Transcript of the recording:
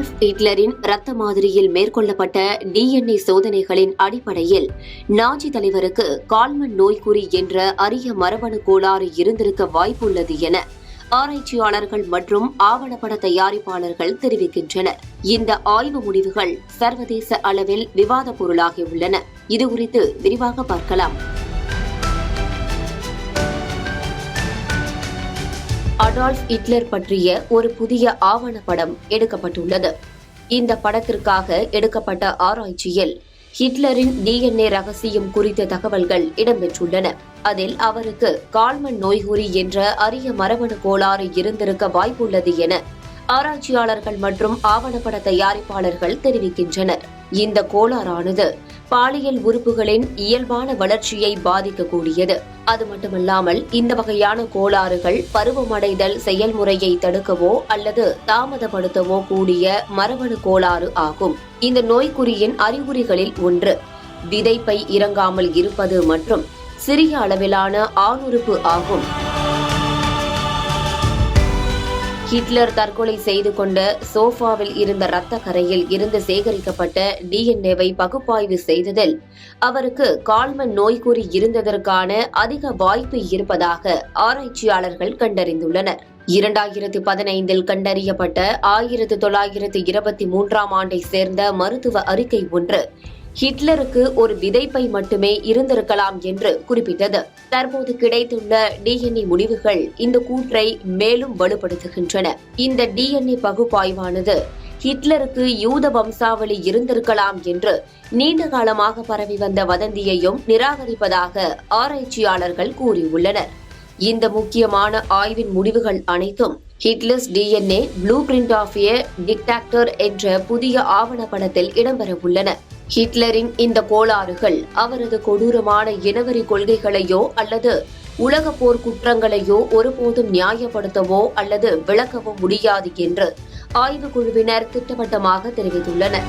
Adolf ஹிட்லரின் இரத்த மாதிரியில் மேற்கொள்ளப்பட்ட DNA சோதனைகளின் அடிப்படையில் நாஜி தலைவருக்கு கால்மன் நோய்க்குறி என்ற அரிய மரபணு கோளாறு இருந்திருக்க வாய்ப்புள்ளது என ஆராய்ச்சியாளர்கள் மற்றும் ஆவணப்பட தயாரிப்பாளர்கள் தெரிவிக்கின்றனர். இந்த ஆய்வு முடிவுகள் சர்வதேச அளவில் விவாத பொருளாகியுள்ளன. இதுகுறித்து விரிவாக பார்க்கலாம். அடால்ஃப் ஹிட்லர் பற்றிய ஒரு புதிய ஆவணப்படம் எடுக்கப்பட்டுள்ளது. இந்த படத்திற்காக எடுக்கப்பட்ட ஆராய்ச்சியில் ஹிட்லரின் DNA ரகசியம் குறித்த தகவல்கள் இடம்பெற்றுள்ளன. அதில் அவருக்கு கால்மன் நோய்குறி என்ற அரிய மரபணு கோளாறு இருந்திருக்க வாய்ப்புள்ளது என ஆராய்ச்சியாளர்கள் மற்றும் ஆவணப்பட தயாரிப்பாளர்கள் தெரிவிக்கின்றனர். இந்த கோளாறானது பாலியல் உறுப்புகளின் இயல்பான வளர்ச்சியை பாதிக்கக்கூடியது. அது மட்டுமல்லாமல் இந்த வகையான கோளாறுகள் பருவமடைதல் செயல்முறையை தடுக்கவோ அல்லது தாமதப்படுத்தவோ கூடிய மரபணு கோளாறு ஆகும். இந்த நோய்க்குறியின் அறிகுறிகளில் ஒன்று விதைப்பை இறங்காமல் இருப்பது மற்றும் சிறிய அளவிலான ஆணுறுப்பு ஆகும். ஹிட்லர் தற்கொலை செய்து கொண்ட சோஃபாவில் இருந்த இரத்த கரையில் இருந்து சேகரிக்கப்பட்ட DNA-வை பகுப்பாய்வு செய்ததில் அவருக்கு கால்மன் நோய்க்குறி இருந்ததற்கான அதிக வாய்ப்பு இருப்பதாக ஆராய்ச்சியாளர்கள் கண்டறிந்துள்ளனர். 2015 கண்டறியப்பட்ட 1923 ஆண்டை சேர்ந்த மருத்துவ அறிக்கை ஒன்று ஹிட்லருக்கு ஒரு விதைப்பை மட்டுமே இருந்திருக்கலாம் என்று குறிப்பிட்டது. தற்போது கிடைத்துள்ள DNA முடிவுகள் இந்த கூற்றை மேலும் வலுப்படுத்துகின்றன. இந்த DNA பகுப்பாய்வானது ஹிட்லருக்கு யூத வம்சாவளி இருந்திருக்கலாம் என்று நீண்ட காலமாக பரவி வந்த வதந்தியையும் நிராகரிப்பதாக ஆராய்ச்சியாளர்கள் கூறியுள்ளனர். இந்த முக்கியமான ஆய்வின் முடிவுகள் அனைத்தும் Hitler's DNA blueprint of a dictator என்ற புதிய ஆவணப்படத்தில் இடம்பெறவுள்ளன. ஹிட்லரின் இந்த கோளாறுகள் அவரது கொடூரமான இனவெறி கொள்கைகளையோ அல்லது உலக போர் குற்றங்களையோ ஒருபோதும் நியாயப்படுத்தவோ அல்லது விளக்கவோ முடியாது என்று ஆய்வுக்குழுவினர் திட்டவட்டமாக தெரிவித்துள்ளனர்.